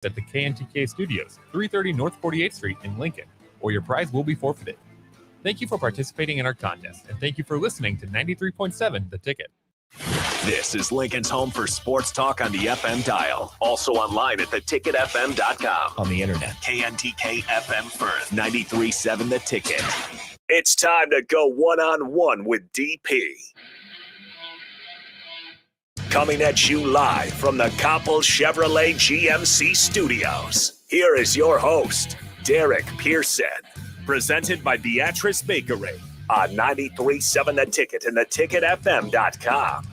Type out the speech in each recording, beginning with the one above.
at the KNTK Studios, 330 North 48th Street in Lincoln, or your prize will be forfeited. Thank you for participating in our contest, and thank you for listening to 93.7 The Ticket. This is Lincoln's home for sports talk on the FM dial. Also online at theticketfm.com. On the internet. KNTK FM Firth, 93.7 The Ticket. It's time to go one-on-one with DP. Coming at you live from the Coppel Chevrolet GMC studios. Here is your host, Derek Pearson. Presented by Beatrice Bakery on 93.7 The Ticket and theticketfm.com.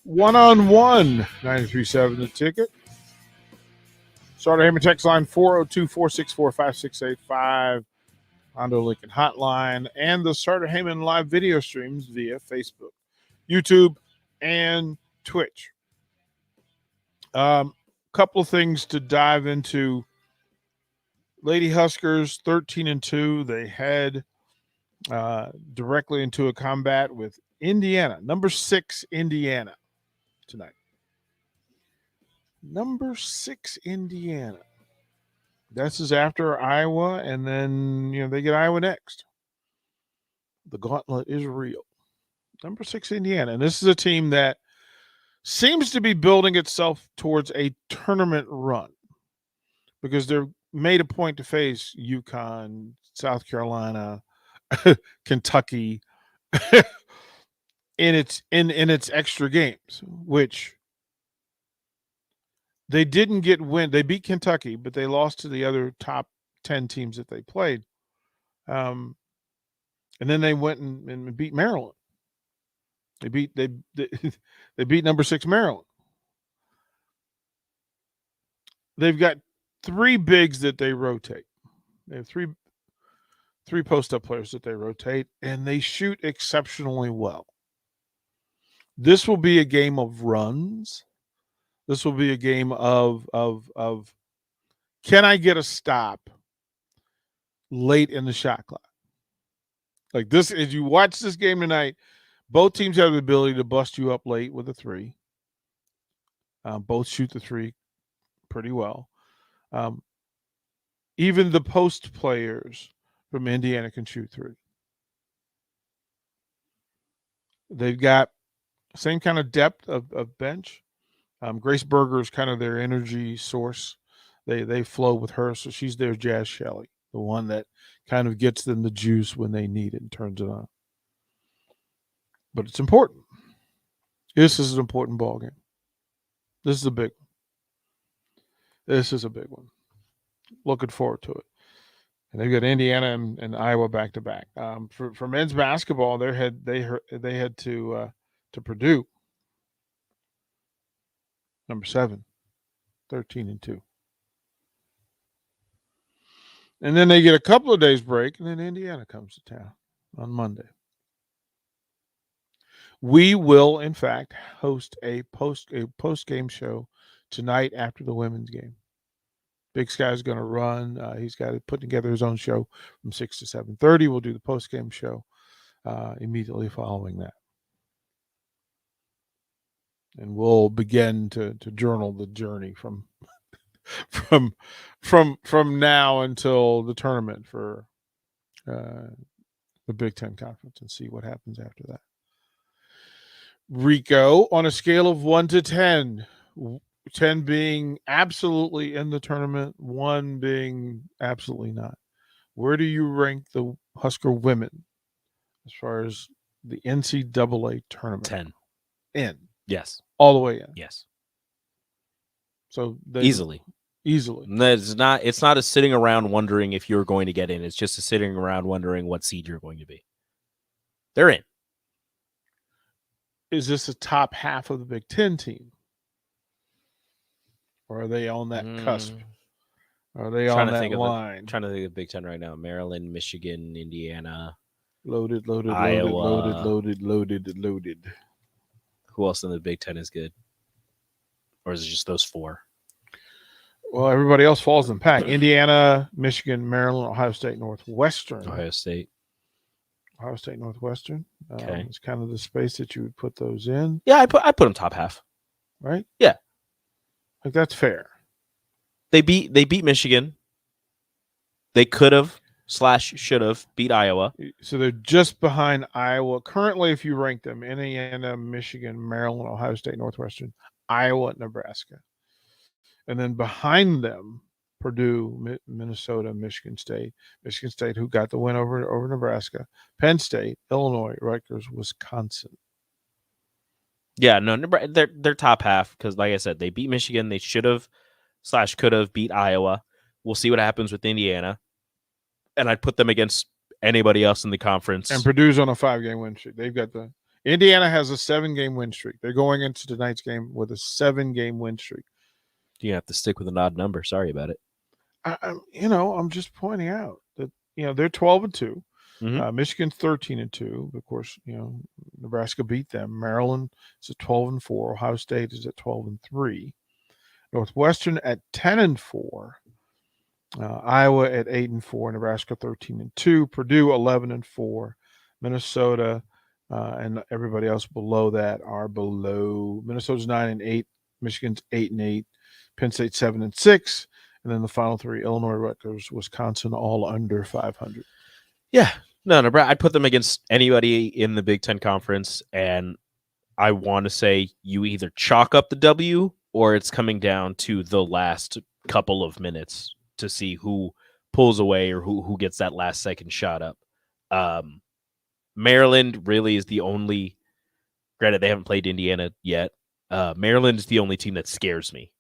One-on-one, 93.7 The Ticket. Starter Heyman text line 402-464-5685. Hondo Lincoln Hotline, and the Starter Heyman live video streams via Facebook, YouTube, and Twitch. Couple of things to dive into. Lady Huskers 13-2. They head directly into a combat with Indiana, number 6 Indiana tonight. Number 6 Indiana. This is after Iowa, and then, they get Iowa next. The gauntlet is real. Number 6, Indiana. And this is a team that seems to be building itself towards a tournament run because they're made a point to face UConn, South Carolina, Kentucky in its extra games, which they didn't get win. They beat Kentucky, but they lost to the other top 10 teams that they played. And then they went and beat Maryland. They beat number 6 Maryland. They've got 3 bigs that they rotate. They have three post-up players that they rotate, and they shoot exceptionally well. This will be a game of runs. This will be a game of can I get a stop late in the shot clock? Like this, as you watch this game tonight, both teams have the ability to bust you up late with a 3. Both shoot the 3 pretty well. Even the post players from Indiana can shoot 3. They've got same kind of depth of bench. Grace Berger is kind of their energy source. They flow with her, so she's their Jazz Shelley, the one that kind of gets them the juice when they need it and turns it on. But it's important. This is an important ball game. This is a big one. This is a big one. Looking forward to it. And they've got Indiana and Iowa back to back. For men's basketball, they head to Purdue. Number 7, 13-2. And then they get a couple of days break, and then Indiana comes to town on Monday. We will, in fact, host a post-game show tonight after the women's game. Big Sky's going to run. He's got to put together his own show from 6 to 7:30. We'll do the post-game show immediately following that. And we'll begin to journal the journey from now until the tournament for the Big Ten Conference and see what happens after that. Rico, on a scale of 1 to 10, 10 being absolutely in the tournament, 1 being absolutely not, where do you rank the Husker women as far as the NCAA tournament? 10. In. Yes. All the way in. Yes. So easily. It's not a sitting around wondering if you're going to get in. It's just a sitting around wondering what seed you're going to be. They're in. Is this a top half of the Big Ten team? Or are they on that cusp? Are they on that line? Trying to think of Big Ten right now. Maryland, Michigan, Indiana. Loaded, Iowa. loaded. Who else in the Big Ten is good? Or is it just those 4? Well, everybody else falls in the pack. Indiana, Michigan, Maryland, Ohio State, Northwestern. Ohio State, Northwestern. Okay. It's kind of the space that you would put those in. Yeah, I put them top half. Right? Yeah. Like that's fair. They beat Michigan. They could have / should have beat Iowa. So they're just behind Iowa. Currently, if you rank them, Indiana, Michigan, Maryland, Ohio State, Northwestern, Iowa, Nebraska. And then behind them, Purdue, Minnesota, Michigan State, who got the win over Nebraska, Penn State, Illinois, Rutgers, Wisconsin. Yeah, no, they're top half because, like I said, they beat Michigan. They should have / could have beat Iowa. We'll see what happens with Indiana. And I'd put them against anybody else in the conference. And Purdue's on a 5-game win streak. They've got Indiana has a 7-game win streak. They're going into tonight's game with a 7-game win streak. You have to stick with an odd number. Sorry about it. I'm just pointing out that they're 12-2. Mhm. Michigan's 13-2. Of course, Nebraska beat them. Maryland is at 12-4. Ohio State is at 12-3. Northwestern at 10-4. Iowa at 8-4. Nebraska 13-2. Purdue 11-4. Minnesota and everybody else below that are below. Minnesota's 9-8. Michigan's 8-8. Penn State 7-6. And then the final three: Illinois, Rutgers, Wisconsin, all under 500. Yeah. No, I'd put them against anybody in the Big Ten Conference, and I want to say you either chalk up the W or it's coming down to the last couple of minutes to see who pulls away or who gets that last second shot up. Maryland really is the only, granted they haven't played Indiana yet. Maryland is the only team that scares me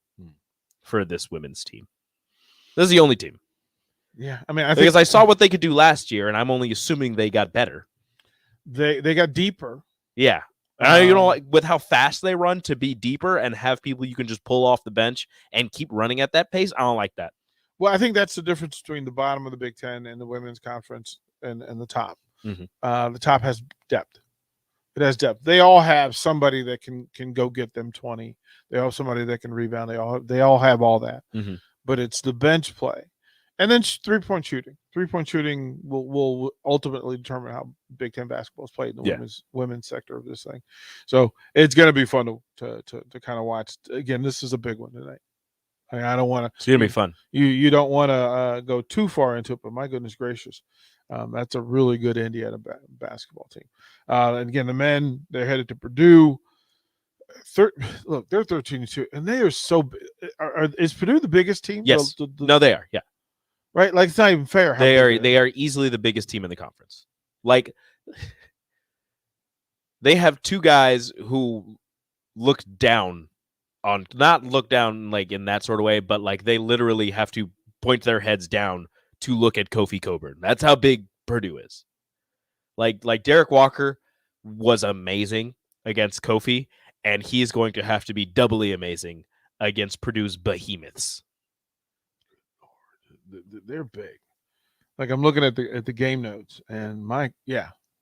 for this women's team. This is the only team. Yeah, I mean, because I saw what they could do last year, and I'm only assuming they got better. They got deeper. Yeah. With how fast they run, to be deeper and have people you can just pull off the bench and keep running at that pace, I don't like that. Well, I think that's the difference between the bottom of the Big Ten and the women's conference and the top. Mm-hmm. The top has depth. It has depth. They all have somebody that can go get them 20. They all have somebody that can rebound. They all have all that. Mm-hmm. But it's the bench play. And then 3-point shooting. 3-point shooting will ultimately determine how Big Ten basketball is played in the women's sector of this thing. So it's going to be fun to kind of watch. Again, this is a big one tonight. I don't want to. It's going to be fun. You don't want to go too far into it, but my goodness gracious, that's a really good Indiana basketball team. And again, the men, they're headed to Purdue. Look, they're 13-2, and they are so. Is Purdue the biggest team? Yes. No, they are. Yeah. Right, like it's not even fair. They are easily the biggest team in the conference. Like, they have two guys who look down on, not look down like in that sort of way, but like they literally have to point their heads down to look at Kofi Cockburn. That's how big Purdue is. Like Derek Walker was amazing against Kofi, and he's going to have to be doubly amazing against Purdue's behemoths. They're big. Like I'm looking at the game notes, and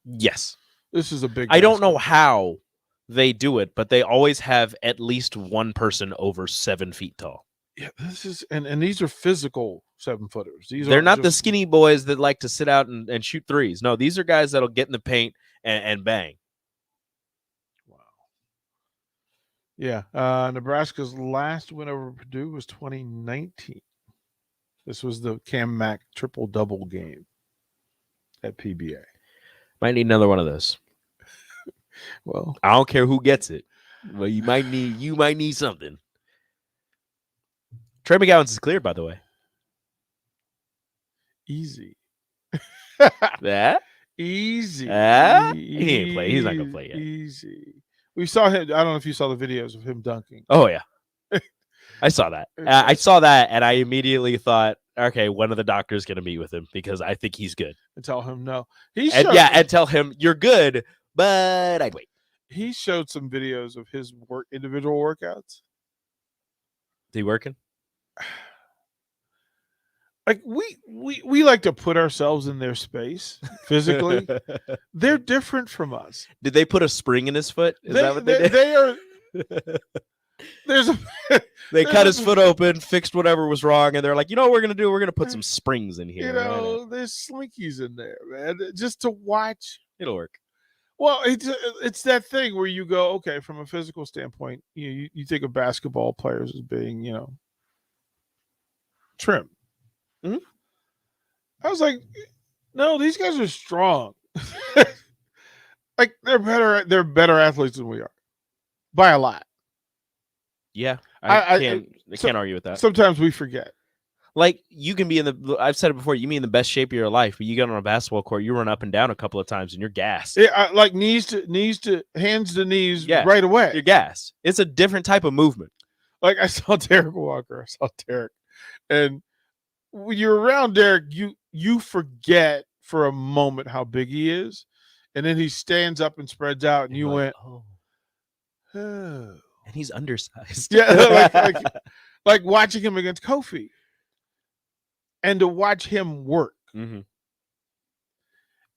yes, this is a big. I don't know how they do it, but they always have at least one person over 7 feet tall. Yeah, this is and these are physical 7-footers. They're not the skinny boys that like to sit out and shoot threes. No, these are guys that'll get in the paint and bang. Wow. Yeah, Nebraska's last win over Purdue was 2019. This was the Cam Mack triple-double game at PBA. Might need another one of those. Well, I don't care who gets it. Well, you might need something. Trey McGowan's is cleared, by the way. Easy. That? Easy. He ain't play. He's not gonna play yet. Easy. We saw him. I don't know if you saw the videos of him dunking. Oh yeah. I saw that. I saw that, and I immediately thought, okay, when are the doctors going to meet with him? Because I think he's good. And tell him no. And tell him you're good, but I'd wait. He showed some videos of his individual workouts. Is he working? Like we like to put ourselves in their space physically. They're different from us. Did they put a spring in his foot? Is that what they did? They are. They cut his foot open, fixed whatever was wrong, and they're like, you know what we're gonna do? We're gonna put some springs in here. There's slinkies in there, man. Just to watch. It'll work. Well, it's that thing where you go, okay, from a physical standpoint, you think of basketball players as being, trim. Mhm. I was like, no, these guys are strong. Like they're better athletes than we are by a lot. Yeah, I can't argue with that. Sometimes we forget. Like you can be I've said it before, you mean the best shape of your life, but you get on a basketball court, you run up and down a couple of times and you're gassed. Yeah, like hands to knees right away. You're gassed. It's a different type of movement. Like I saw Derek Walker. And when you're around Derek, you forget for a moment how big he is. And then he stands up and spreads out, and you went, oh. oh. And he's undersized. Yeah, like watching him against Kofi. And to watch him work. Mm-hmm.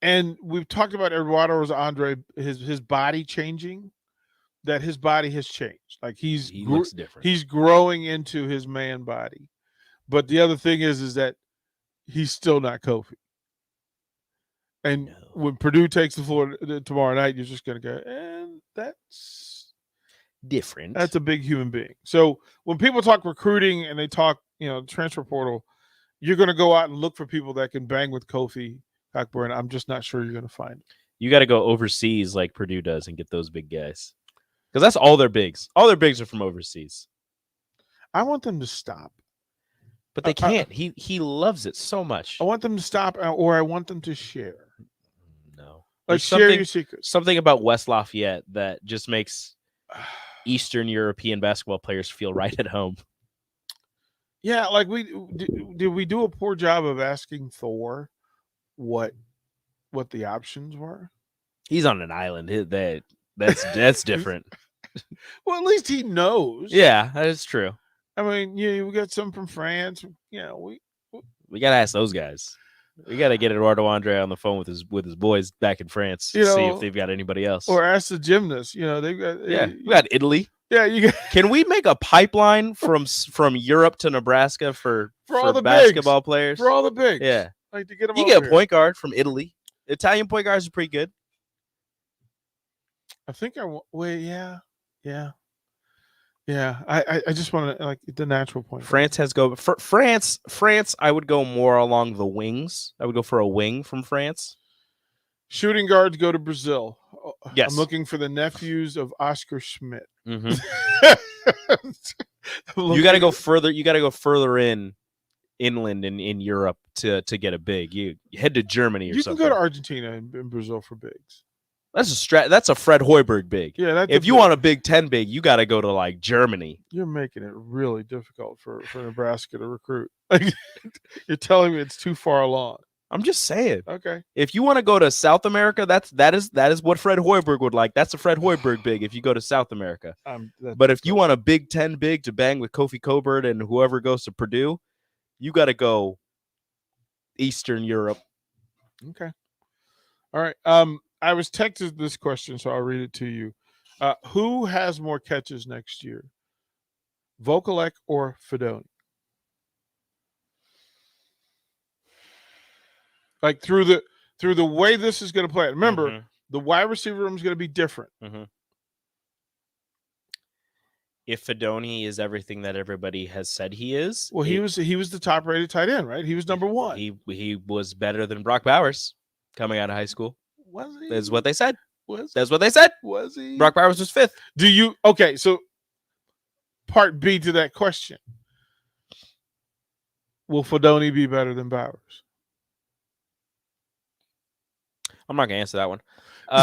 And we've talked about Eduardo Andre, his body changing, that his body has changed. Like he looks different. He's growing into his man body. But the other thing is that he's still not Kofi. And when Purdue takes the floor tomorrow night, you're just going to go, and that's different. That's a big human being. So when people talk recruiting and they talk, transfer portal, you're going to go out and look for people that can bang with Kofi Cockburn. I'm just not sure you're going to find it. You got to go overseas like Purdue does and get those big guys. Because that's all their bigs. All their bigs are from overseas. I want them to stop. But they can't. He loves it so much. I want them to stop, or I want them to share. No. Like share your secrets. Something about West Lafayette that just makes Eastern European basketball players feel right at home. Yeah, like did we do a poor job of asking Thor what the options were? He's on an island. That's different. Well, at least he knows. Yeah, that is true. I mean, we got some from France. We gotta ask those guys. We gotta get Eduardo Andre on the phone with his boys back in France. See if they've got anybody else. Or ask the gymnasts. They've got we got Italy. Yeah, Can we make a pipeline from Europe to Nebraska for all the basketball bigs. players? For all the bigs. Yeah, like to get them. You get a point guard from Italy. Italian point guards are pretty good. I think Yeah, I just want to like the natural point. France has France. I would go more along the wings. I would go for a wing from France. Shooting guards go to Brazil. Yes, I'm looking for the nephews of Oscar Schmidt. Mm-hmm. You got to go further. You got to go further inland in Europe to get a big. You head to Germany or something. You can go to Argentina and Brazil for bigs. That's a Fred Hoiberg big. Yeah, if you want a Big Ten big, you got to go to like Germany. You're making it really difficult for Nebraska to recruit. Like, you're telling me it's too far along. I'm just saying. Okay. If you want to go to South America, that is what Fred Hoiberg would like. That's a Fred Hoiberg big if you go to South America. But if you want a Big Ten big to bang with Kofi Cockburn and whoever goes to Purdue, you got to go Eastern Europe. Okay. All right. I was texted this question, so I'll read it to you. Who has more catches next year, Vokalek or Fedoni? Like through the way this is going to play. Remember, the wide receiver room is going to be different. Mm-hmm. If Fedoni is everything that everybody has said he is, well, he was the top rated tight end, right? He was number one. He was better than Brock Bowers coming out of high school. Was he? That's what they said. That's what they said. Was he? Brock Bowers was fifth. Okay, so part B to that question. Will Fedoni be better than Bowers? I'm not going to answer that one. No.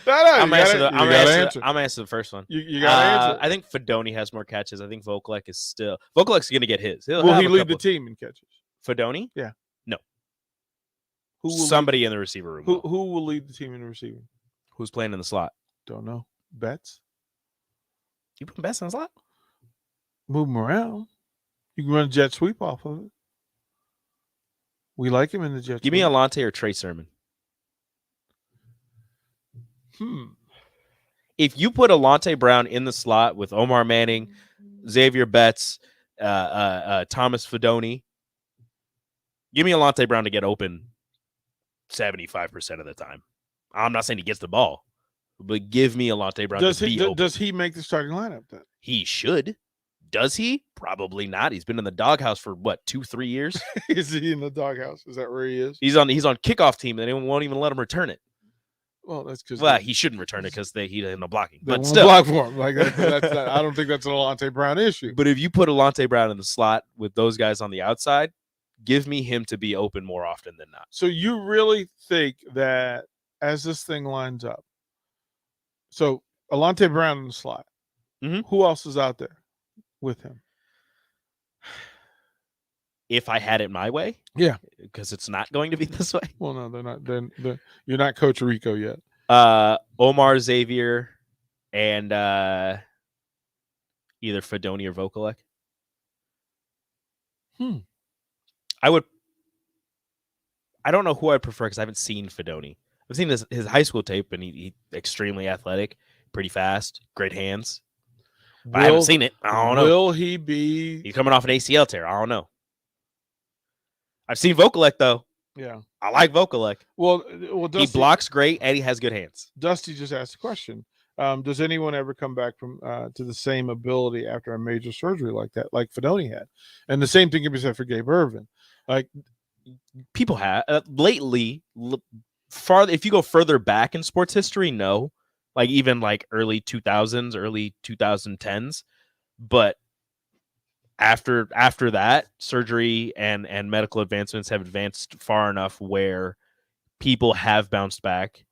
I'm going to answer the first one. You got to answer. I think Fedoni has more catches. I think Vokalek's going to get his. Will he lead the team in catches? Fedoni? Yeah. No. Somebody in the receiver room. Who will lead the team in receiving? Who's playing in the slot? Don't know. Betts? You put Betts in the slot? Move him around. You can run a jet sweep off of it. We like him in the jet sweep. Give me Alante or Trey Sermon. If you put Alante Brown in the slot with Omar Manning, Xavier Betts, Thomas Fedoni, give me Alante Brown to get open 75% of the time. I'm not saying he gets the ball, but give me Alante Brown Does to be he? open. Does he make the starting lineup then? He should. Does he? Probably not. He's been in the doghouse for what, 2-3 years? Is he in the doghouse? Is that where he is? He's on kickoff team, and they won't even let him return it. Well, that's because Well, he shouldn't return it because he didn't know blocking. they But won't still, block for him. Like I don't think that's an Alante Brown issue. but if you put Alante Brown in the slot with those guys on the outside, give me him to be open more often than not. So you really think that as this thing lines up, so Alante Brown in the slot, Mhm. who else is out there with him? If I had it my way, Yeah. because it's not going to be this way. Well, no, they're not. You're not Coach Rico yet. Omar, Xavier, and either Fedoni or Vokalek. I don't know who I prefer because I haven't seen Fedoni. I've seen his high school tape, and he extremely athletic, pretty fast, great hands. But I haven't seen it. I don't know. Will he be? He's coming off an ACL tear. I don't know. I've seen Vokalek though. Yeah. I like Vokalek. Well, He Dusty, blocks great and he has good hands. Dusty just asked a question. Does anyone ever come back from to the same ability after a major surgery like that, like Fedoni had? And the same thing can be said for Gabe Irvin. Like People have lately. If you go further back in sports history, no, like even like early 2000s, early 2010s, but after that, surgery and medical advancements have advanced far enough where people have bounced back.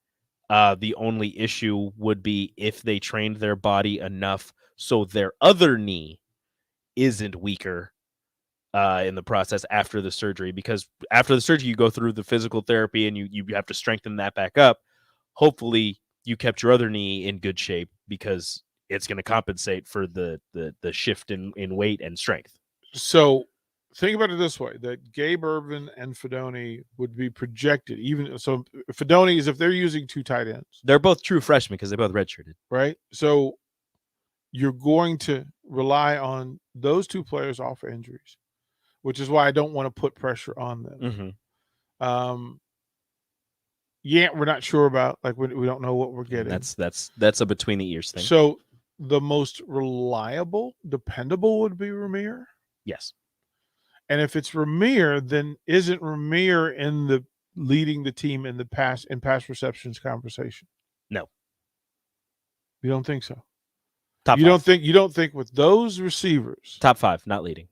The only issue would be if they trained their body enough so their other knee isn't weaker in the process after the surgery, because after the surgery you go through the physical therapy and you have to strengthen that back up. Hopefully you kept your other knee in good shape because it's going to compensate for the shift in weight and strength. so. Think about it this way: that Gabe Irvin and Fedoni would be projected. Even so, Fedoni is if they're using two tight ends, They're both true freshmen because they both redshirted. right? So you're going to rely on those two players off injuries, which is why I don't want to put pressure on them. Mm-hmm. Yeah, we're not sure about, like, we don't know what we're getting. That's a between the ears thing. So the most reliable, dependable would be Ramir. Yes. And if it's Ramir, then isn't Ramir in the leading the team in pass receptions conversation? No. You don't think so? Top You five. don't think with those receivers? Top five, not leading.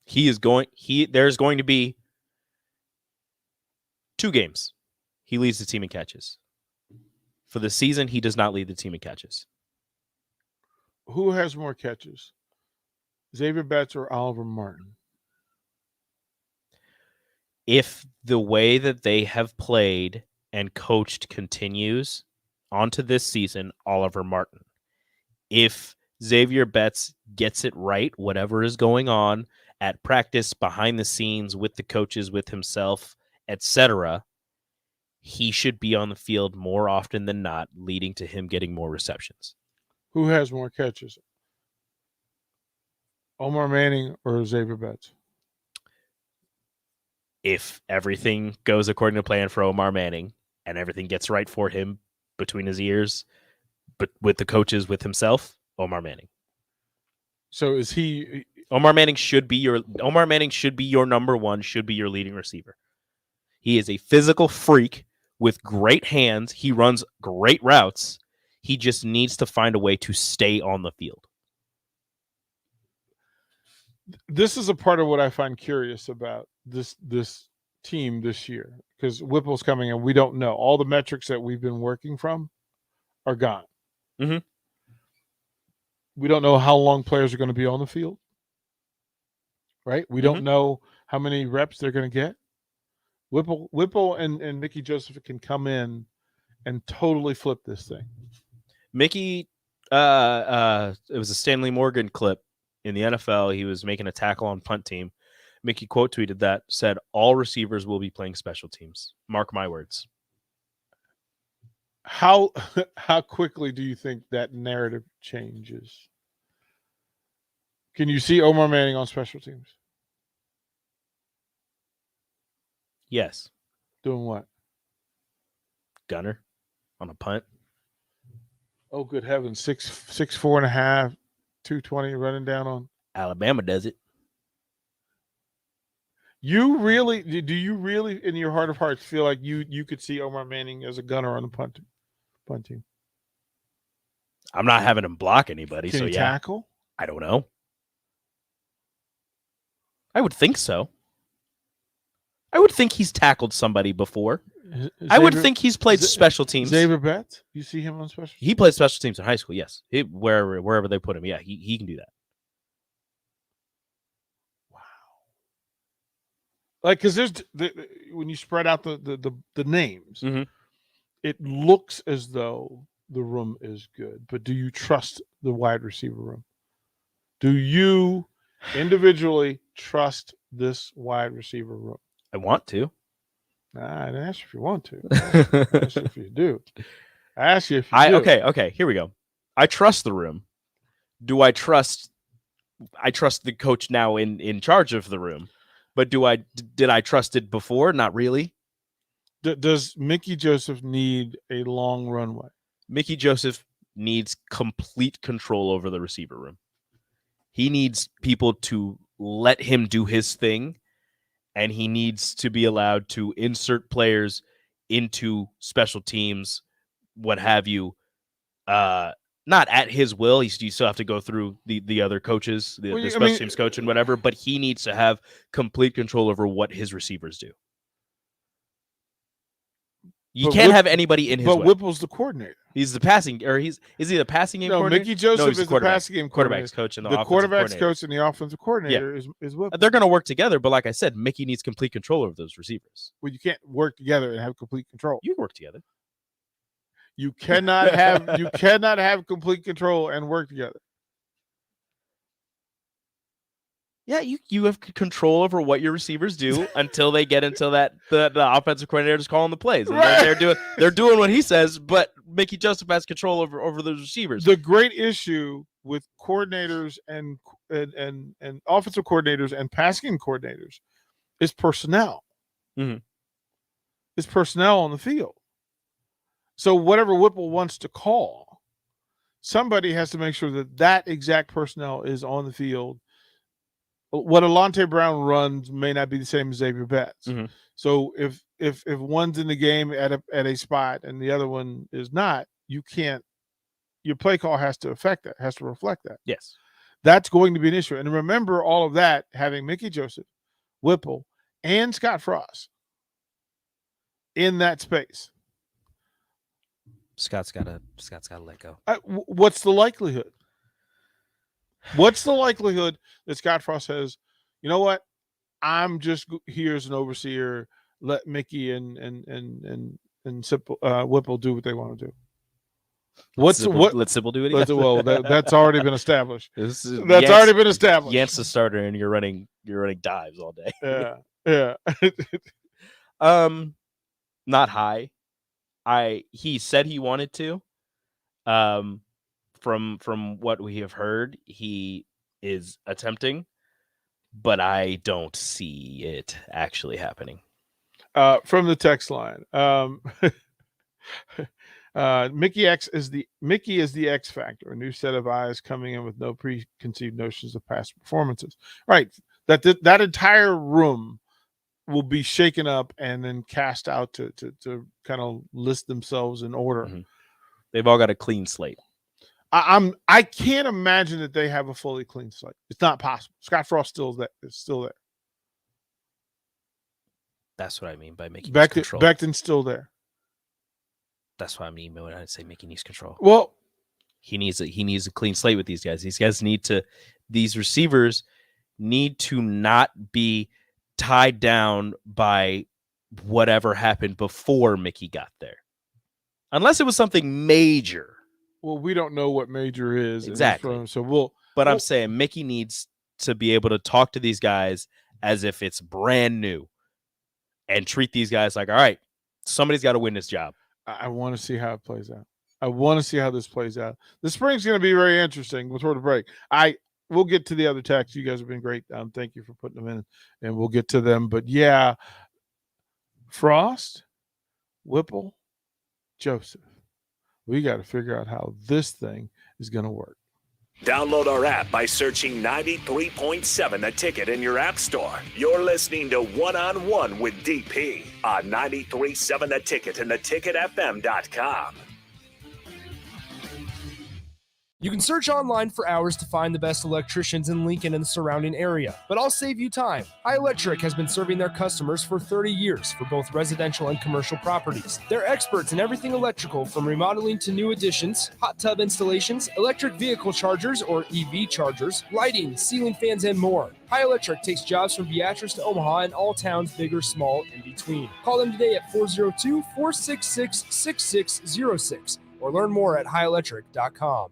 There's going to be 2 games. He leads the team in catches. For the season, he does not lead the team in catches. Who has more catches? Xavier Betts or Oliver Martin? If the way that they have played and coached continues onto this season, Oliver Martin. If Xavier Betts gets it right, whatever is going on at practice, behind the scenes, with the coaches, with himself, etc., he should be on the field more often than not, leading to him getting more receptions. Who has more catches? Omar Manning or Xavier Betts? If everything goes according to plan for Omar Manning and everything gets right for him between his ears, but with the coaches, with himself, Omar Manning. So is he? Omar Manning should be your number one, should be your leading receiver. He is a physical freak with great hands. He runs great routes. He just needs to find a way to stay on the field. This is a part of what I find curious about this team this year, because Whipple's coming and we don't know. All the metrics that we've been working from are gone. Mhm. We don't know how long players are going to be on the field, right? We don't know how many reps they're going to get. Whipple and Mickey Joseph can come in and totally flip this thing. Mickey, it was a Stanley Morgan clip in the NFL. He was making a tackle on punt team. Mickey quote tweeted that, said, "All receivers will be playing special teams. Mark my words." How quickly do you think that narrative changes? Can you see Omar Manning on special teams? Yes. Doing what? Gunner on a punt. Oh, good heavens. 6'4.5", 220 running down on. Alabama does it. Do you really in your heart of hearts feel like you could see Omar Manning as a gunner on the punt team? I'm not having him block anybody, Can so he yeah. tackle? I don't know. I would think so. I would think he's tackled somebody before. I would think he's played special teams. Xavier Betts? You see him on special? He played special teams in high school, yes. Wherever they put him, yeah, he can do that. Wow. Like, because there's when you spread out the names, Mhm. it looks as though the room is good. But do you trust the wide receiver room? Do you individually trust this wide receiver room? I want to. I didn't ask you if you want to. I asked you if you do. I asked you if you do. Okay, here we go. I trust the room. Do I trust the coach now in charge of the room? But did I trust it before? Not really. Does Mickey Joseph need a long runway? Mickey Joseph needs complete control over the receiver room. He needs people to let him do his thing, and he needs to be allowed to insert players into special teams, what have you, not at his will. You still have to go through the other coaches, the special teams coach and whatever, but he needs to have complete control over what his receivers do. You can't have anybody in his way. But Whipple's the coordinator. He's the passing, or is he the passing game coordinator? Mickey Joseph is the passing game coordinator. Quarterback's coach and the quarterback's coach and the offensive coordinator is Whipple. They're going to work together, but like I said, Mickey needs complete control over those receivers. Well, you can't work together and have complete control. You can work together. You cannot have complete control and work together. Yeah, you have control over what your receivers do until they get into the offensive coordinator is calling the plays. And they're doing what he says, but Mickey Joseph has control over those receivers. The great issue with coordinators and offensive coordinators and passing coordinators is personnel. Mm-hmm. It's personnel on the field. So whatever Whipple wants to call, somebody has to make sure that exact personnel is on the field. What Alontae Brown runs may not be the same as Xavier Betts. Mm-hmm. So if one's in the game at a spot and the other one is not, you can't. Your play call has to affect that, has to reflect that. Yes, that's going to be an issue. And remember all of that having Mickey Joseph, Whipple, and Scott Frost in that space. Scott's got to let go. What's the likelihood? What's the likelihood that Scott Frost says, you know what? I'm just here as an overseer. Let Mickey and Whipple do what they want to do. Let Sipple do it. Well, that's already been established. Already been established. Yance the starter, and you're running dives all day. Yeah. Not high. He said he wanted to. From what we have heard, he is attempting, but I don't see it actually happening. From the text line, Mickey is the X factor, a new set of eyes coming in with no preconceived notions of past performances. Right, that entire room will be shaken up and then cast out to kind of list themselves in order. Mm-hmm. They've all got a clean slate. I can't imagine that they have a fully clean slate. It's not possible. Scott Frost is still there. That's what I mean by making control. Becton's still there. That's what I mean when I say Mickey needs control. Well, he needs a clean slate with these guys. These receivers need to not be tied down by whatever happened before Mickey got there. Unless it was something major. Well, we don't know what major is exactly. But I'm saying Mickey needs to be able to talk to these guys as if it's brand new, and treat these guys like, all right, somebody's got to win this job. I want to see how it plays out. I want to see how this plays out. The spring's going to be very interesting before the break. We'll get to the other texts. You guys have been great. Thank you for putting them in, and we'll get to them. But yeah, Frost, Whipple, Joseph. We got to figure out how this thing is going to work. Download our app by searching 93.7 The Ticket in your app store. You're listening to One-on-One with DP on 93.7 The Ticket and theticketfm.com. You can search online for hours to find the best electricians in Lincoln and the surrounding area, but I'll save you time. High Electric has been serving their customers for 30 years for both residential and commercial properties. They're experts in everything electrical, from remodeling to new additions, hot tub installations, electric vehicle chargers or EV chargers, lighting, ceiling fans, and more. High Electric takes jobs from Beatrice to Omaha and all towns, big or small, in between. Call them today at 402-466-6606 or learn more at highelectric.com.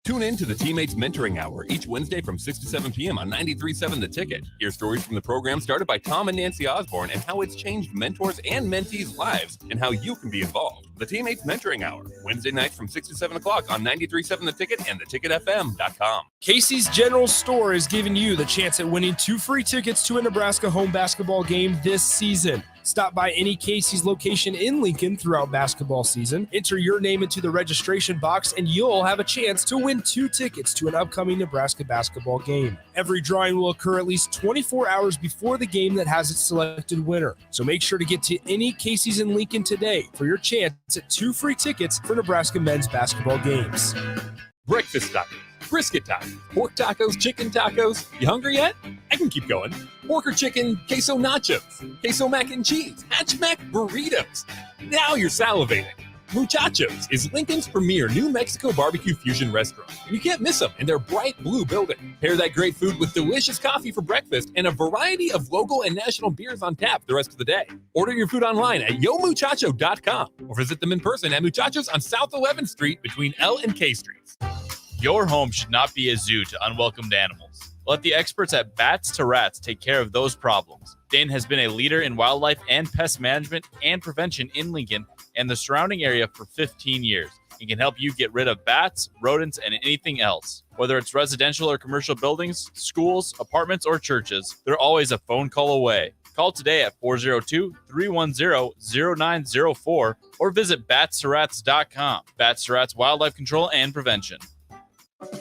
Tune in to the Teammates Mentoring Hour each Wednesday from 6 to 7 p.m. on 93.7 The Ticket. Hear stories from the program started by Tom and Nancy Osborne and how it's changed mentors and mentees' lives and how you can be involved. The Teammates Mentoring Hour, Wednesday nights from 6 to 7 o'clock on 93.7 The Ticket and theticketfm.com. Casey's General Store is giving you the chance at winning 2 free tickets to a Nebraska home basketball game this season. Stop by any Casey's location in Lincoln throughout basketball season, enter your name into the registration box, and you'll have a chance to win 2 tickets to an upcoming Nebraska basketball game. Every drawing will occur at least 24 hours before the game that has its selected winner. So make sure to get to any Casey's in Lincoln today for your chance at 2 free tickets for Nebraska men's basketball games. Breakfast tacos, brisket tacos, pork tacos, chicken tacos. You hungry yet? I can keep going. Pork or chicken, queso nachos, queso mac and cheese, hatch mac burritos. Now you're salivating. Muchachos is Lincoln's premier New Mexico barbecue fusion restaurant. You can't miss them in their bright blue building. Pair that great food with delicious coffee for breakfast and a variety of local and national beers on tap the rest of the day. Order your food online at yomuchacho.com or visit them in person at Muchachos on South 11th Street between L and K Streets. Your home should not be a zoo to unwelcomed animals. Let the experts at Bats to Rats take care of those problems. Dane has been a leader in wildlife and pest management and prevention in Lincoln and the surrounding area for 15 years. He can help you get rid of bats, rodents, and anything else. Whether it's residential or commercial buildings, schools, apartments, or churches, they're always a phone call away. Call today at 402-310-0904 or visit batstoRats.com. Bats to Rats Wildlife Control and Prevention.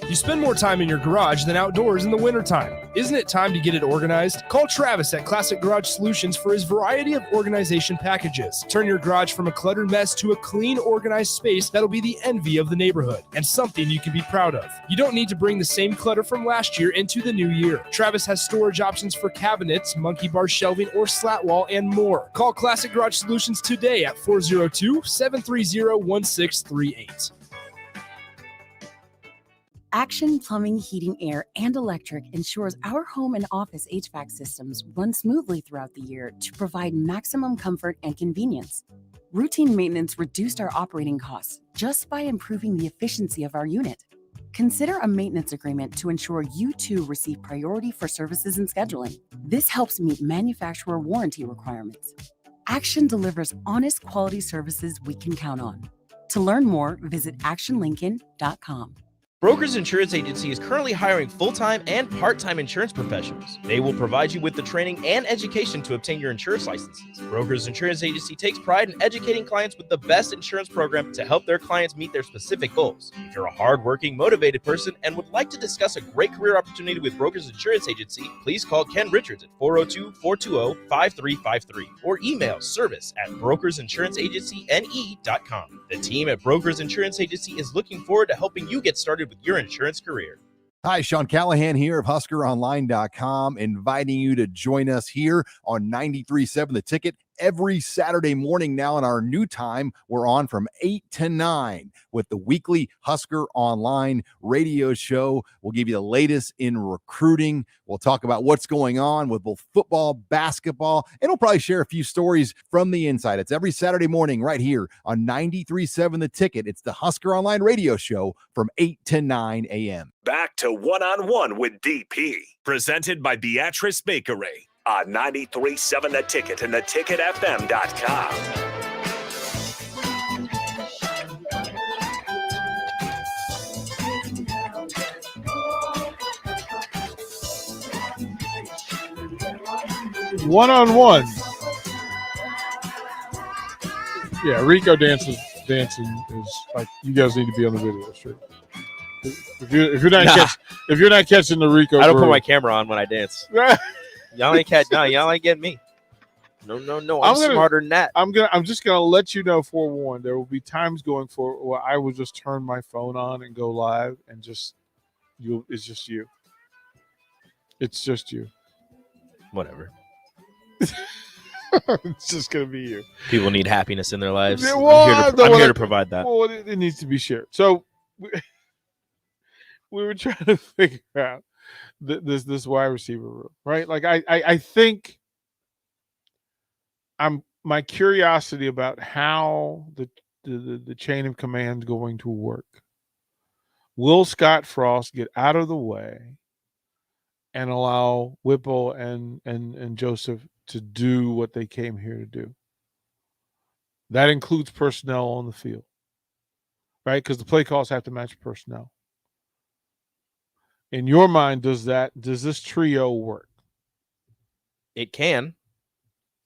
You spend more time in your garage than outdoors in the wintertime. Isn't it time to get it organized? Call Travis at Classic Garage Solutions for his variety of organization packages. Turn your garage from a cluttered mess to a clean, organized space that'll be the envy of the neighborhood and something you can be proud of. You don't need to bring the same clutter from last year into the new year. Travis has storage options for cabinets, monkey bar shelving, or slat wall, and more. Call Classic Garage Solutions today at 402-730-1638. Action Plumbing, Heating, Air, and Electric ensures our home and office HVAC systems run smoothly throughout the year to provide maximum comfort and convenience. Routine maintenance reduced our operating costs just by improving the efficiency of our unit. Consider a maintenance agreement to ensure you too receive priority for services and scheduling. This helps meet manufacturer warranty requirements. Action delivers honest quality services we can count on. To learn more, visit actionlincoln.com. Brokers Insurance Agency is currently hiring full-time and part-time insurance professionals. They will provide you with the training and education to obtain your insurance licenses. Brokers Insurance Agency takes pride in educating clients with the best insurance program to help their clients meet their specific goals. If you're a hardworking, motivated person and would like to discuss a great career opportunity with Brokers Insurance Agency, please call Ken Richards at 402-420-5353 or email service@brokersinsuranceagencyne.com. The team at Brokers Insurance Agency is looking forward to helping you get started with your insurance career. Hi, Sean Callahan here of HuskerOnline.com, inviting you to join us here on 93.7 The Ticket every Saturday morning. Now in our new time, we're on from 8 to 9 with the weekly Husker Online radio show. We'll give you the latest in recruiting. We'll talk about what's going on with both football, basketball, and we'll probably share a few stories from the inside. It's every Saturday morning right here on 93.7 The Ticket. It's the Husker Online radio show from 8 to 9 a.m. Back to One-on-One with DP, presented by Beatrice Bakery on 93.7 The Ticket and theticketfm.com. One-on-one Yeah, Rico dancing is like you guys need to be on the video stream. If you're not Nah. if you're not catching the Rico, I don't put groove- my camera on when I dance. Y'all ain't y'all ain't getting me. No. I'm smarter than that. I'm just gonna let you know, forewarned. There will be times going forward where I will just turn my phone on and go live, and just it's just you. It's just you. Whatever. It's just gonna be you. People need happiness in their lives. Yeah, well, I'm here to provide that. Well, it needs to be shared. So we were trying to figure out this wide receiver room, right? Like I think my curiosity about how the chain of command is going to work. Will Scott Frost get out of the way and allow Whipple and Joseph to do what they came here to do? That includes personnel on the field, right? Because the play calls have to match personnel. In your mind, does this trio work? It can,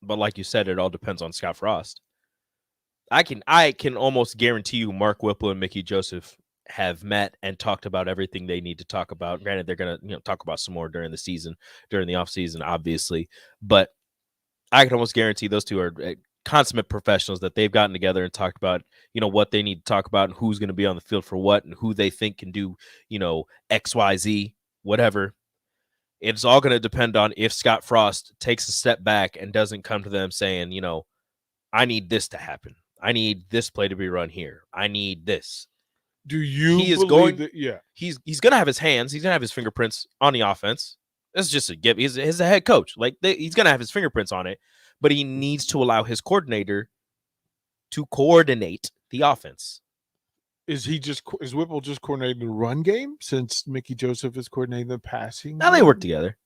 but like you said, it all depends on Scott Frost. I can almost guarantee you Mark Whipple and Mickey Joseph have met and talked about everything they need to talk about. Granted, they're gonna talk about some more during the season, during the offseason, obviously. But I can almost guarantee those two are consummate professionals that they've gotten together and talked about, what they need to talk about and who's going to be on the field for what and who they think can do, X, Y, Z, whatever. It's all going to depend on if Scott Frost takes a step back and doesn't come to them saying, I need this to happen. I need this play to be run here. I need this. Do you He is believe going that? Yeah. He's going to have his hands. He's going to have his fingerprints on the offense. That's just a give. He's a head coach. He's going to have his fingerprints on it, but he needs to allow his coordinator to coordinate the offense. Is Whipple just coordinating the run game since Mickey Joseph is coordinating the passing? Now they work together.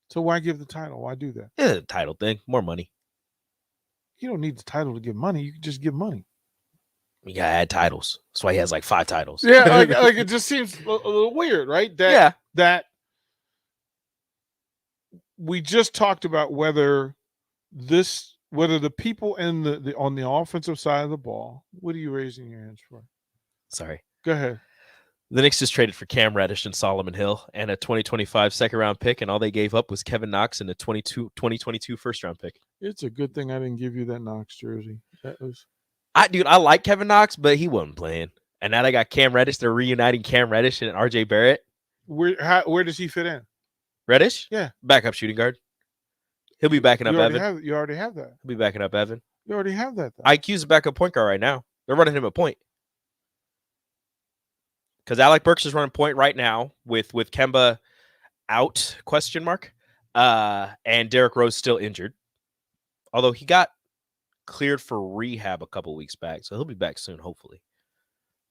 So why give the title? Why do that? Yeah, title thing, more money. You don't need the title to give money. You can just give money. You gotta add titles. That's why he has like 5 titles. Yeah, like it just seems a little weird, right? That we just talked about whether the people in the on the offensive side of the ball. What are you raising your hands for? Sorry. Go ahead. The Knicks just traded for Cam Reddish and Solomon Hill and a 2025 second-round pick, and all they gave up was Kevin Knox and a 2022 first-round pick. It's a good thing I didn't give you that Knox jersey. That was I like Kevin Knox, but he wasn't playing. And now they got Cam Reddish. They're reuniting Cam Reddish and RJ Barrett. where does he fit in? Reddish? Yeah. Backup shooting guard. He'll be backing up Evan. You already have that. He'll be backing up Evan. You already have that. Though. IQ's a backup point guard right now. They're running him a point. Because Alec Burks is running point right now with Kemba out, ? And Derrick Rose still injured. Although he got cleared for rehab a couple weeks back, so he'll be back soon, hopefully.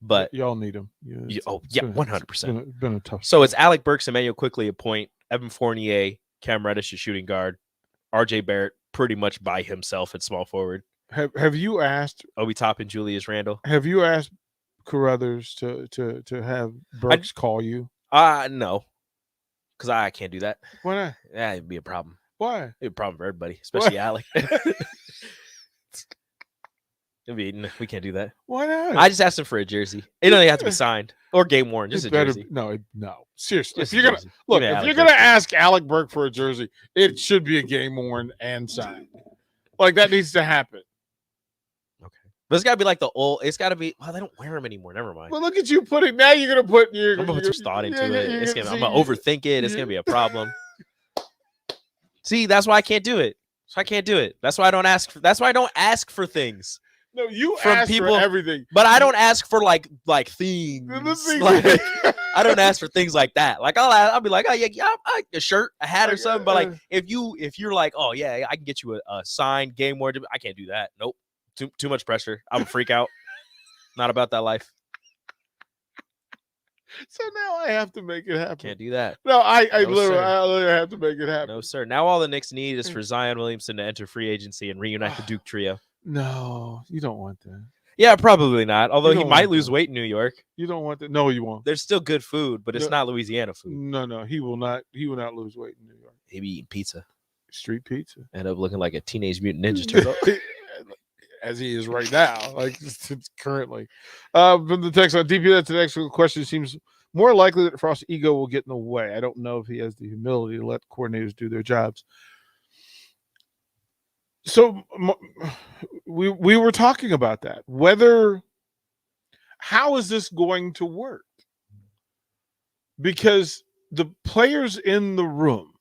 But y'all need him. 100%. It's been a tough. So it's Alec Burks, Emmanuel Quickly a point, Evan Fournier, Cam Reddish a shooting guard, RJ Barrett pretty much by himself at small forward. Have you asked Obi Toppin, Julius Randle? Have you asked Carruthers to have Burks call you? No, because I can't do that. Why not? Yeah, it'd be a problem. Why? It'd be a problem for everybody, especially Alec. We can't do that. Why not? I just asked him for a jersey. It doesn't have to be signed or game worn, just a jersey. No. Seriously, Just if a you're jersey. gonna Give me if Alec you're gonna Burks. ask Alec Burke for a jersey, it should be a game worn and signed. Like that needs to happen. But it's got to be like the old. It's got to be. Well, they don't wear them anymore. Never mind. Well, look at you putting. Now you're gonna put. I'm gonna put some thought into it. I'm gonna overthink it. It's gonna be a problem. See, that's why I can't do it. So I can't do it. That's why I don't ask. That's why I don't ask for things. No, you from ask people for everything, but I don't ask for like things. Like, I don't ask for things like that. Like I'll be like, oh yeah, a shirt, a hat, or something. But like if you're like, oh yeah, I can get you a signed game word. I can't do that. Nope. Too much pressure. I'm a freak out. Not about that life. So now I have to make it happen. Can't do that. No, I No, literally have to make it happen. No, sir. Now all the Knicks need is for Zion Williamson to enter free agency and reunite the Duke trio. No, you don't want that. Yeah, probably not. Although You he don't might want lose that. weight in New York. You don't want that. No, you won't. There's still good food, but it's No. not Louisiana food. No, he will not. He will not lose weight in New York. He be eating pizza. Street pizza. End up looking like a Teenage Mutant Ninja Turtle. as he is right now, like it's currently. From the text on DP, that's an excellent question. It seems more likely that Frost's ego will get in the way. I don't know if he has the humility to let coordinators do their jobs. So we were talking about that. How is this going to work? Because the players in the room,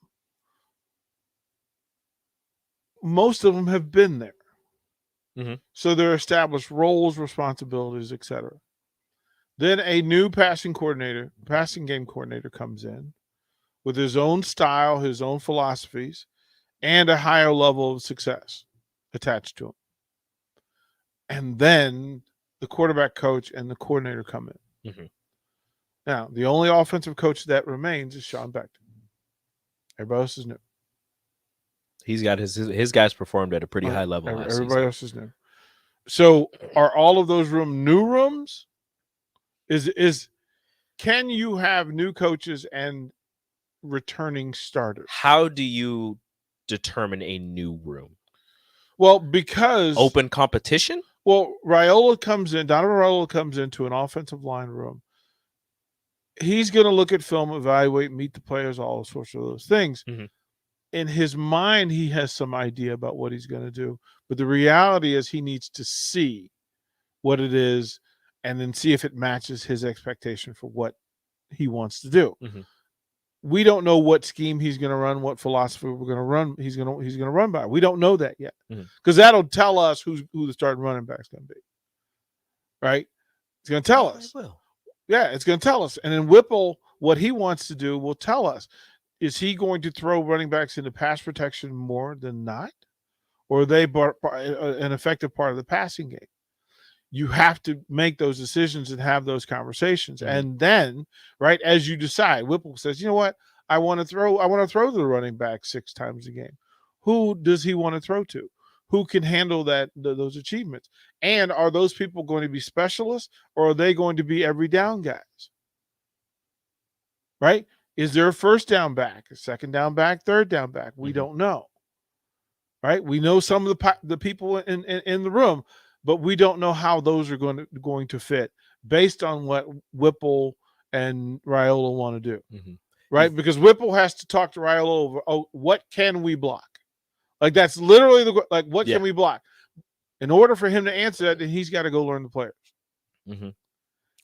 most of them have been there. Mm-hmm. So they're established roles, responsibilities, etc. Then a new passing game coordinator comes in with his own style, his own philosophies, and a higher level of success attached to him. And then the quarterback coach and the coordinator come in. Mm-hmm. Now, the only offensive coach that remains is Sean Beckton. Everybody else is new. He's got his guys performed at a pretty high level. Everybody else is new. So, are all of those new rooms? Can you have new coaches and returning starters? How do you determine a new room? Well, because open competition. Well, Donovan Raiola comes into an offensive line room. He's going to look at film, evaluate, meet the players, all sorts of those things. Mm-hmm. In his mind, he has some idea about what he's going to do. But the reality is he needs to see what it is and then see if it matches his expectation for what he wants to do. Mm-hmm. We don't know what scheme he's going to run, what philosophy we're going to run. He's going to run by. We don't know that yet because that'll tell us who the starting running back is going to be. Right? It's going to tell us. It will. Yeah, it's going to tell us. And then Whipple, what he wants to do, will tell us. Is he going to throw running backs into pass protection more than not? Or are they an effective part of the passing game? You have to make those decisions and have those conversations. Mm-hmm. And then, right, as you decide, Whipple says, you know what? I want to throw the running back 6 times a game. Who does he want to throw to? Who can handle those achievements? And are those people going to be specialists or are they going to be every down guys? Right? Is there a first down back, a second down back, third down back? We don't know. Right? We know some of the people in the room, but we don't know how those are going to fit based on what Whipple and Raiola want to do. Mm-hmm. Right? Because Whipple has to talk to Raiola over, what can we block? Like that's literally what can we block? In order for him to answer that, then he's got to go learn the players. Mm-hmm.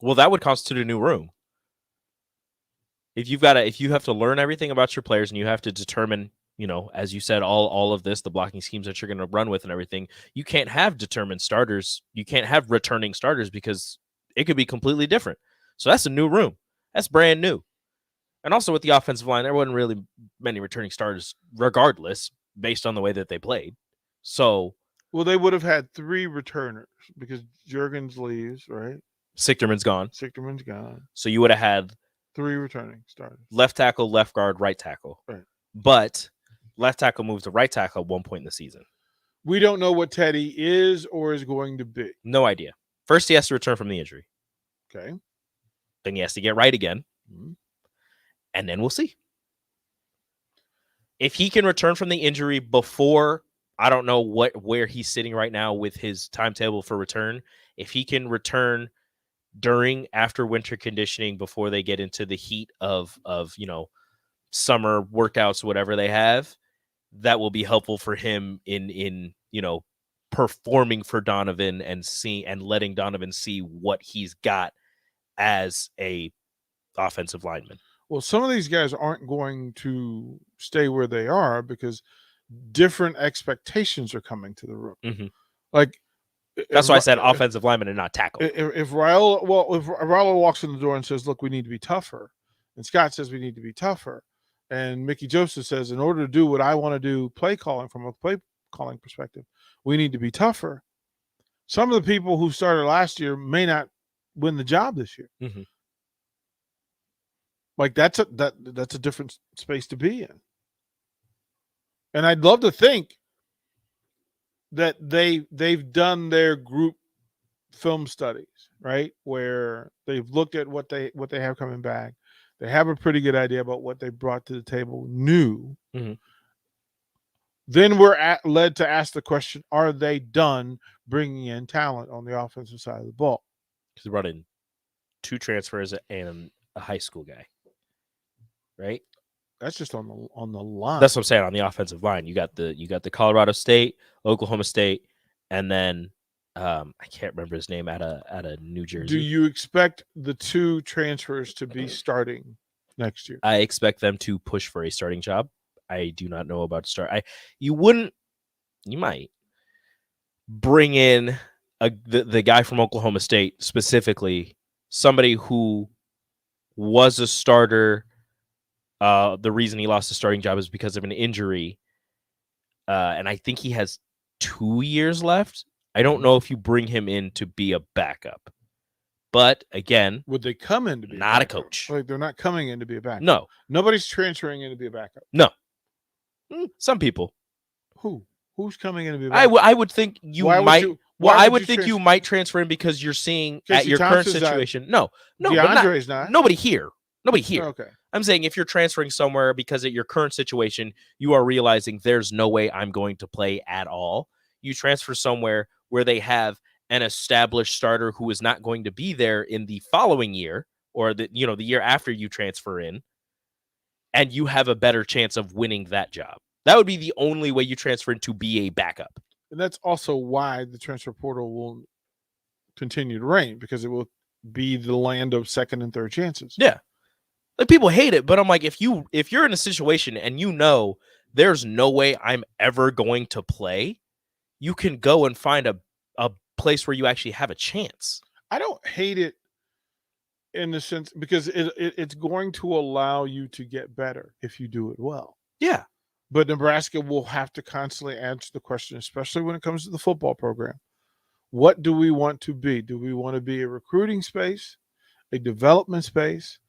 Well, that would constitute a new room. If you have to learn everything about your players and you have to determine, as you said, all of this, the blocking schemes that you're going to run with and everything, you can't have determined starters. You can't have returning starters because it could be completely different. So that's a new room. That's brand new. And also with the offensive line, there wasn't really many returning starters regardless based on the way that they played. So, well, they would have had 3 returners because Juergens leaves, right? Sichterman's gone. So you would have had 3 returning starters. Left tackle, left guard, right tackle. Right. But left tackle moved to right tackle at one point in the season. We don't know what Teddy is or is going to be. No idea. First, he has to return from the injury. Okay. Then he has to get right again. Mm-hmm. And then we'll see. If he can return from the injury before, I don't know where he's sitting right now with his timetable for return. If he can return after winter conditioning before they get into the heat of summer workouts, whatever they have, that will be helpful for him in performing for Donovan and letting Donovan see what he's got as a offensive lineman. Well, some of these guys aren't going to stay where they are because different expectations are coming to the room. Mm-hmm. Like that's why I said offensive lineman and not tackle. If Raiola walks in the door and says, "Look, we need to be tougher," and Scott says we need to be tougher, and Mickey Joseph says, "In order to do what I want to do, from a play calling perspective, we need to be tougher." Some of the people who started last year may not win the job this year. Mm-hmm. Like that's a different space to be in. And I'd love to think that they've done their group film studies, right? Where they've looked at what they have coming back. They have a pretty good idea about what they brought to the table new. Mm-hmm. Then we're led to ask the question, are they done bringing in talent on the offensive side of the ball. Because they brought in 2 transfers and a high school guy, right? That's just on the line. That's what I'm saying. On the offensive line, you got the Colorado State, Oklahoma State, and then I can't remember his name out of New Jersey. Do you expect the 2 transfers to be starting next year? I expect them to push for a starting job. I do not know about start. You might bring in the guy from Oklahoma State, specifically somebody who was a starter. The reason he lost the starting job is because of an injury. And I think he has 2 years left. I don't know if you bring him in to be a backup. But again, would they come in to be not a backup? coach? Like, they're not coming in to be a backup. No. Nobody's transferring in to be a backup. No. Some people. Who's coming in to be a backup? I would think you might. I would think you might transfer in because you're seeing Casey at your Thompson's current not. situation. No, DeAndre's not. Nobody here. Okay. I'm saying if you're transferring somewhere because at your current situation, you are realizing there's no way I'm going to play at all. You transfer somewhere where they have an established starter who is not going to be there in the following year or the year after you transfer in, and you have a better chance of winning that job. That would be the only way you transfer in to be a backup. And that's also why the transfer portal will continue to reign, because it will be the land of second and third chances. Yeah. Like, people hate it, but I'm like, if you're in a situation and you know there's no way I'm ever going to play, you can go and find a place where you actually have a chance. I don't hate it in the sense because it's going to allow you to get better if you do it well. Yeah. But Nebraska will have to constantly answer the question, especially when it comes to the football program. What do we want to be? Do we want to be a recruiting space, a development space,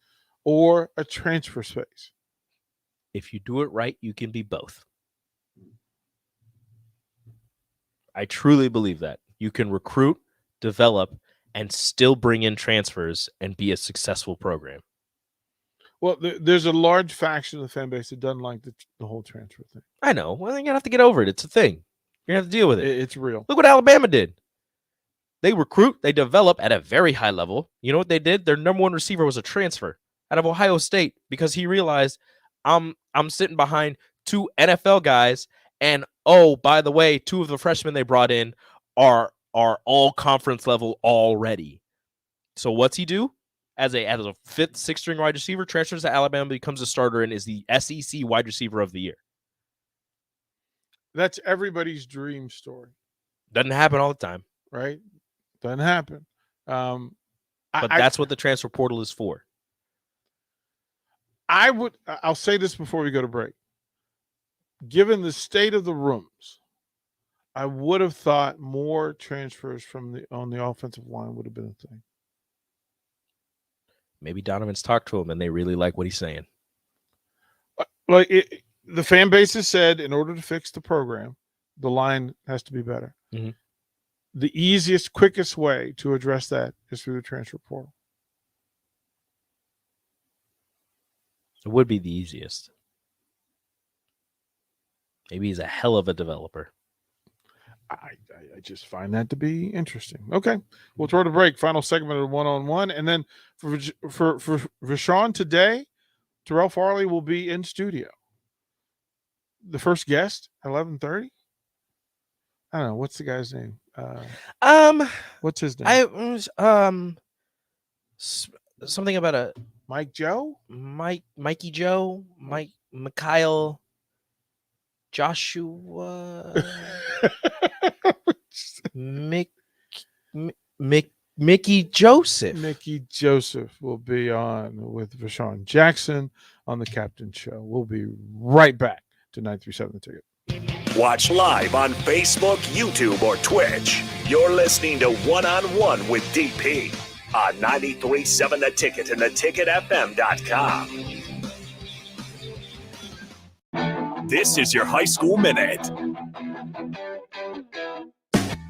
or a transfer space? If you do it right, you can be both. I truly believe that. You can recruit, develop, and still bring in transfers and be a successful program. Well, there's a large faction of the fan base that doesn't like the whole transfer thing. I know. Well, you're going to have to get over it. It's a thing. You're going to have to deal with it. It's real. Look what Alabama did. They recruit, they develop at a very high level. You know what they did? Their number 1 receiver was a transfer out of Ohio State because he realized I'm sitting behind 2 NFL guys, and oh, by the way, 2 of the freshmen they brought in are all conference level already. So what's he do? As a 5th, 6th string wide receiver, transfers to Alabama, becomes a starter, and is the SEC wide receiver of the year. That's everybody's dream story. Doesn't happen all the time, right? Doesn't happen. But that's what the transfer portal is for. I'll say this before we go to break. Given the state of the rooms, I would have thought more transfers on the offensive line would have been a thing. Maybe Donovan's talked to him and they really like what he's saying. The fan base has said in order to fix the program, the line has to be better. Mm-hmm. The easiest, quickest way to address that is through the transfer portal. It would be the easiest. Maybe he's a hell of a developer. I just find that to be interesting. Okay, we'll throw the break. Final segment of one-on-one, and then for Rashawn today, Terrell Farley will be in studio. The first guest, 11:30. I don't know what's the guy's name. What's his name? Something about a Mikey Joe, Mikhail, Joshua. Mickey Joseph. Mickey Joseph will be on with Rashawn Jackson on the Captain Show. We'll be right back to 937 The Ticket. Watch live on Facebook, YouTube, or Twitch. You're listening to One on One with DP on 93.7 The Ticket and theticketfm.com. This is your High School Minute.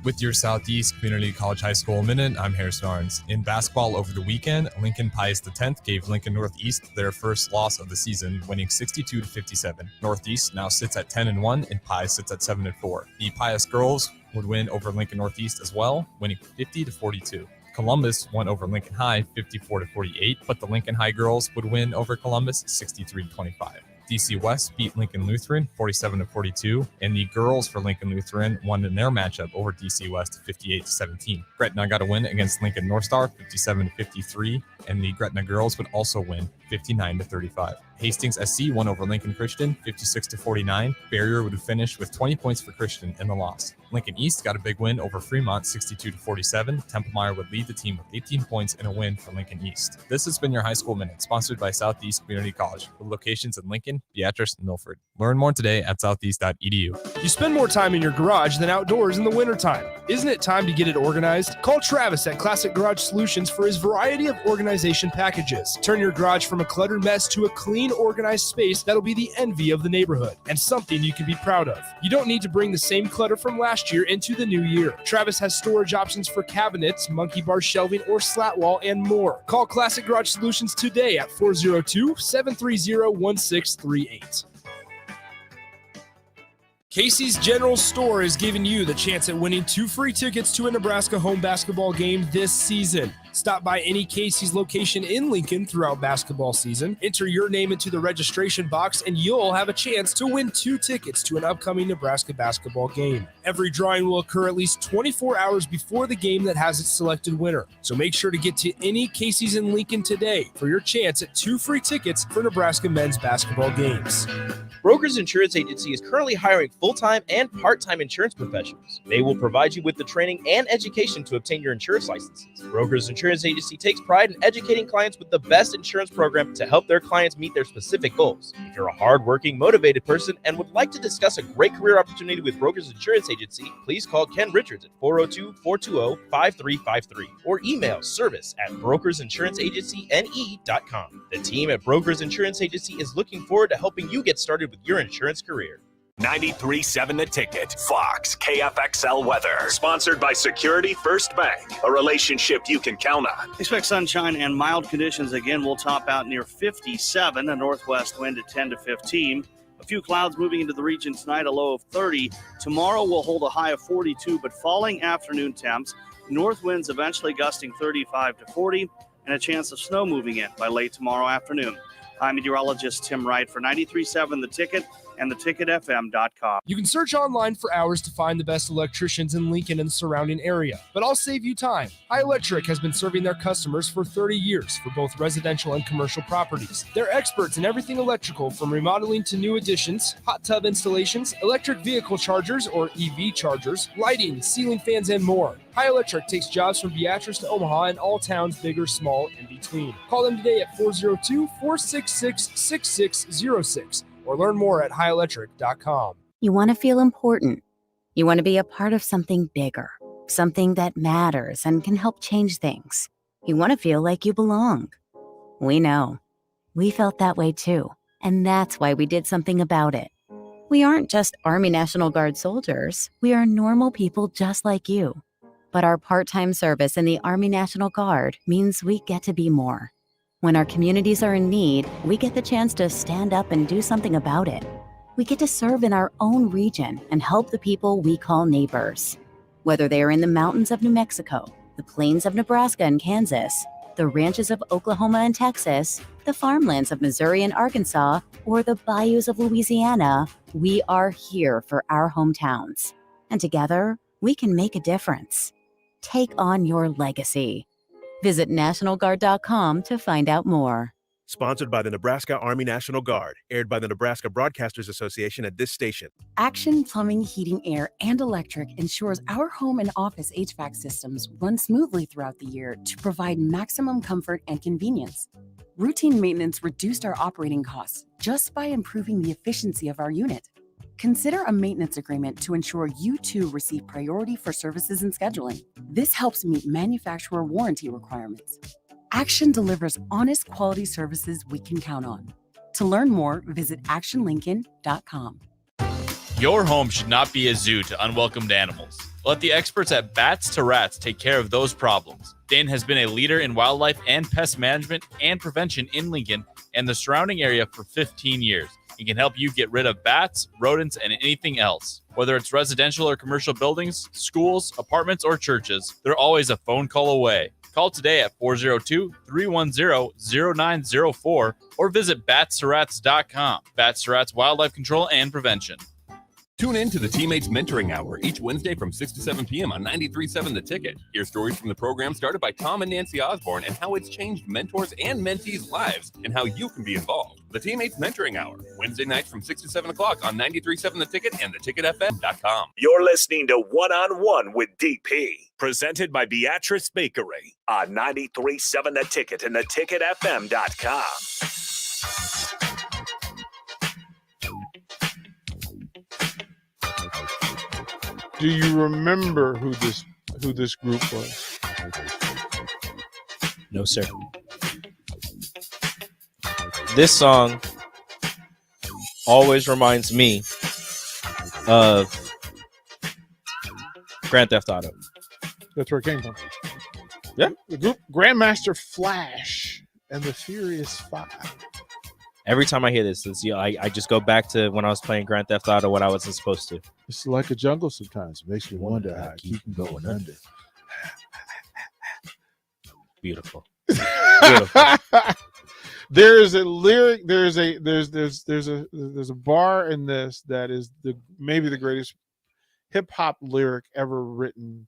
With your Southeast Community College High School Minute, I'm Harris Narns. In basketball over the weekend, Lincoln Pius X gave Lincoln Northeast their first loss of the season, winning 62-57. Northeast now sits at 10-1 and Pius sits at 7-4. The Pius girls would win over Lincoln Northeast as well, winning 50-42. Columbus won over Lincoln High 54-48, but the Lincoln High girls would win over Columbus 63-25. DC West beat Lincoln Lutheran 47-42, and the girls for Lincoln Lutheran won in their matchup over DC West 58-17. Gretna got a win against Lincoln North Star 57-53, and the Gretna girls would also win 59-35. Hastings SC won over Lincoln Christian 56-49. Barrier would finish with 20 points for Christian in the loss. Lincoln East got a big win over Fremont 62-47. Templemeyer would lead the team with 18 points in a win for Lincoln East. This has been your High School Minute, sponsored by Southeast Community College, with locations in Lincoln, Beatrice, and Milford. Learn more today at southeast.edu. You spend more time in your garage than outdoors in the wintertime. Isn't it time to get it organized? Call Travis at Classic Garage Solutions for his variety of organization packages. Turn your garage from a cluttered mess to a clean, organized space that'll be the envy of the neighborhood and something you can be proud of. You don't need to bring the same clutter from last year into the new year. Travis has storage options for cabinets, monkey bar shelving, or slat wall, and more. Call Classic Garage Solutions today at 402-730-1638. Casey's General Store is giving you the chance at winning 2 free tickets to a Nebraska home basketball game this season. Stop by any Casey's location in Lincoln throughout basketball season, enter your name into the registration box, and you'll have a chance to win 2 tickets to an upcoming Nebraska basketball game. Every drawing will occur at least 24 hours before the game that has its selected winner. So make sure to get to any Casey's in Lincoln today for your chance at 2 free tickets for Nebraska men's basketball games. Brokers Insurance Agency is currently hiring full-time and part-time insurance professionals. They will provide you with the training and education to obtain your insurance licenses. Brokers Insurance Agency takes pride in educating clients with the best insurance program to help their clients meet their specific goals. If you're a hardworking, motivated person and would like to discuss a great career opportunity with Brokers Insurance Agency, please call Ken Richards at 402-420-5353 or email service@brokersinsuranceagencyne.com. The team at Brokers Insurance Agency is looking forward to helping you get started with your insurance career. 93.7 The Ticket, Fox, KFXL weather. Sponsored by Security First Bank, a relationship you can count on. Expect sunshine and mild conditions again. Will top out near 57, a northwest wind at 10 to 15. A few clouds moving into the region tonight, a low of 30. Tomorrow will hold a high of 42, but falling afternoon temps. North winds eventually gusting 35 to 40, and a chance of snow moving in by late tomorrow afternoon. I'm meteorologist Tim Wright for 93.7 The Ticket and theticketfm.com. You can search online for hours to find the best electricians in Lincoln and the surrounding area, but I'll save you time. High Electric has been serving their customers for 30 years for both residential and commercial properties. They're experts in everything electrical, from remodeling to new additions, hot tub installations, electric vehicle chargers or EV chargers, lighting, ceiling fans, and more. High Electric takes jobs from Beatrice to Omaha and all towns, big or small, in between. Call them today at 402-466-6606 or learn more at highelectric.com. You want to feel important. You want to be a part of something bigger, something that matters and can help change things. You want to feel like you belong. We know. We felt that way too, and that's why we did something about it. We aren't just Army National Guard soldiers. We are normal people just like you. But our part-time service in the Army National Guard means we get to be more. When our communities are in need, we get the chance to stand up and do something about it. We get to serve in our own region and help the people we call neighbors. Whether they are in the mountains of New Mexico, the plains of Nebraska and Kansas, the ranches of Oklahoma and Texas, the farmlands of Missouri and Arkansas, or the bayous of Louisiana, we are here for our hometowns. And together, we can make a difference. Take on your legacy. Visit NationalGuard.com to find out more. Sponsored by the Nebraska Army National Guard. Aired by the Nebraska Broadcasters Association at this station. Action Plumbing, Heating, Air, and Electric ensures our home and office HVAC systems run smoothly throughout the year to provide maximum comfort and convenience. Routine maintenance reduced our operating costs just by improving the efficiency of our unit. Consider a maintenance agreement to ensure you too receive priority for services and scheduling. This helps meet manufacturer warranty requirements. Action delivers honest quality services we can count on. To learn more, visit actionlincoln.com. Your home should not be a zoo to unwelcomed animals. Let the experts at Bats to Rats take care of those problems. Dane has been a leader in wildlife and pest management and prevention in Lincoln and the surrounding area for 15 years. It can help you get rid of bats, rodents, and anything else. Whether it's residential or commercial buildings, schools, apartments, or churches, they're always a phone call away. Call today at 402-310-0904 or visit batsrats.com. Bats Rats Wildlife Control and Prevention. Tune in to the Teammates Mentoring Hour each Wednesday from 6 to 7 p.m. on 93.7 The Ticket. Hear stories from the program started by Tom and Nancy Osborne and how it's changed mentors and mentees' lives and how you can be involved. The Teammates Mentoring Hour, Wednesday nights from 6 to 7 o'clock on 93.7 The Ticket and theticketfm.com. You're listening to One on One with DP, presented by Beatrice Bakery on 93.7 The Ticket and theticketfm.com. Do you remember who this group was? No, sir. This song always reminds me of Grand Theft Auto. That's where it came from. Yeah. The group Grandmaster Flash and the Furious Five. Every time I hear this, I just go back to when I was playing Grand Theft Auto when I wasn't supposed to. It's like a jungle sometimes. It makes me wonder how I keep going under. Beautiful. There is a lyric. There's a bar in this that is maybe the greatest hip hop lyric ever written,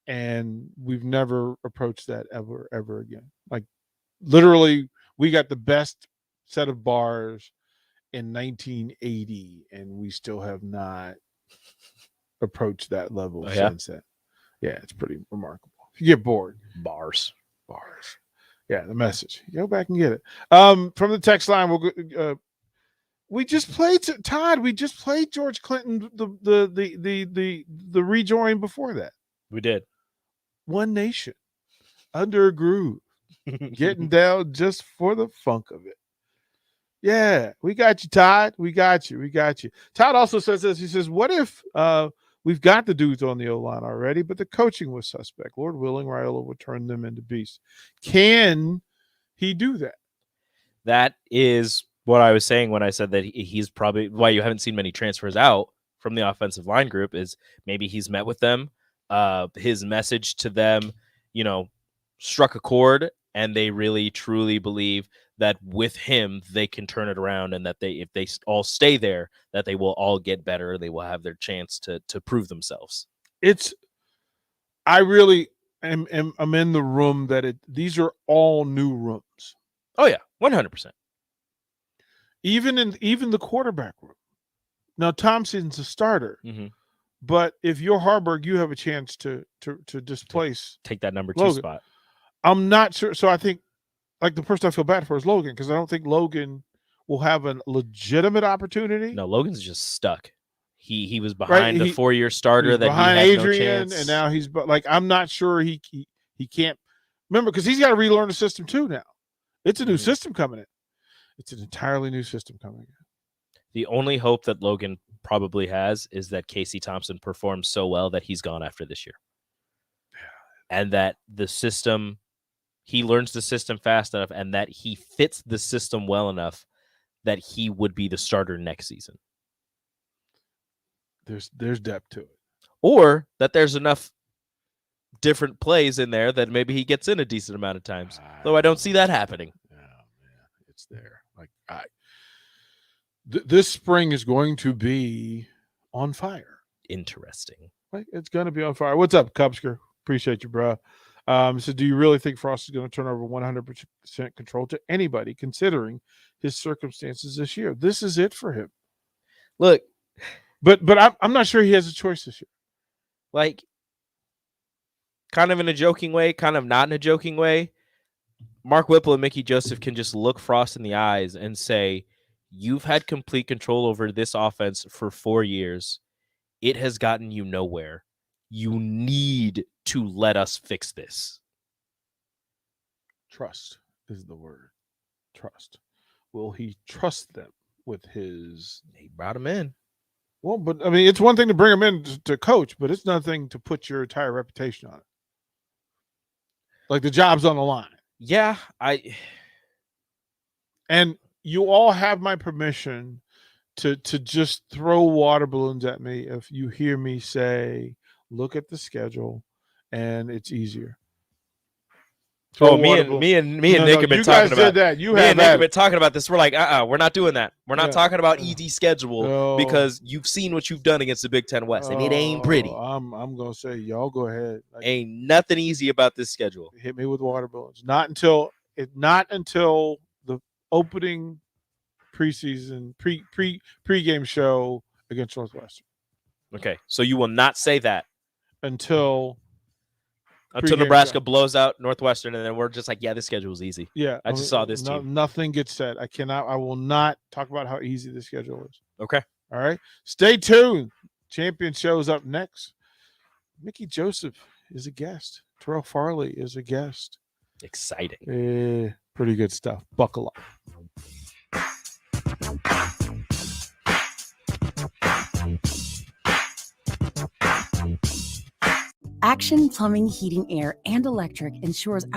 and we've never approached that ever again. Like literally, we got the best set of bars in 1980, and we still have not approached that level since then. Yeah, it's pretty remarkable. If you get bored, bars. Yeah, the message. Go back and get it. From the text line, we'll go. We just played Todd. We just played George Clinton. The rejoin before that. We did. One Nation, Under a Groove, getting down just for the funk of it. Yeah, we got you, Todd. We got you. Todd also says this. He says, "What if we've got the dudes on the O-line already, but the coaching was suspect? Lord willing, Raiola will turn them into beasts. Can he do that?" That is what I was saying when I said that he's probably why you haven't seen many transfers out from the offensive line group is maybe he's met with them. His message to them, struck a chord, and they really truly believe that with him they can turn it around, and that if they all stay there, that they will all get better. They will have their chance to prove themselves. I really am in the room that these are all new rooms. Oh yeah, 100%. Even the quarterback room. Now Thompson's a starter, but if you're Harburg, you have a chance to displace, take that number 2 Logan. spot. I'm not sure. So I think, like, the person I feel bad for is Logan, because I don't think Logan will have a legitimate opportunity. No, Logan's just stuck. He was behind the 4-year starter he's that behind he had Adrian, no chance. and now he's I'm not sure he can't remember, because he's got to relearn the system too now. It's a new system coming in. It's an entirely new system coming in. The only hope that Logan probably has is that Casey Thompson performs so well that he's gone after this year. And that the system, he learns the system fast enough, and that he fits the system well enough that he would be the starter next season. There's depth to it. Or that there's enough different plays in there that maybe he gets in a decent amount of times. Though I don't see that happening. Yeah, it's there. Like this spring is going to be on fire. Interesting. Like, it's going to be on fire. What's up, Cubsker? Appreciate you, bro. So do you really think Frost is going to turn over 100% control to anybody, considering his circumstances this year? This is it for him. Look, but I'm not sure he has a choice this year. Like, kind of in a joking way, kind of not in a joking way. Mark Whipple and Mickey Joseph can just look Frost in the eyes and say, "You've had complete control over this offense for 4 years. It has gotten you nowhere. You need to let us fix this." Trust is the word. Trust. Will he trust them with his... He brought him in. Well, but I mean, it's one thing to bring him in to coach, but it's nothing to put your entire reputation on it. Like, the job's on the line. Yeah, And you all have my permission to just throw water balloons at me if you hear me say, look at the schedule and it's easier. Oh, me and Nick have been talking about that. Me and Nick have been talking about this. We're like, we're not doing that. We're not talking about easy schedule because you've seen what you've done against the Big Ten West, and it ain't pretty. I'm gonna say, y'all go ahead. Like, ain't nothing easy about this schedule. Hit me with water balloons. Not until the opening preseason pregame show against Northwestern. Okay, so you will not say that until Nebraska blows out Northwestern, and then we're just like, yeah, this schedule is easy. Yeah, I just saw this team. Nothing gets said. I will not talk about how easy the schedule is. Okay. All right. Stay tuned. Champion shows up next. Mickey Joseph is a guest. Terrell Farley is a guest. Exciting. Pretty good stuff. Buckle up. Action Plumbing, Heating, Air, and Electric ensures our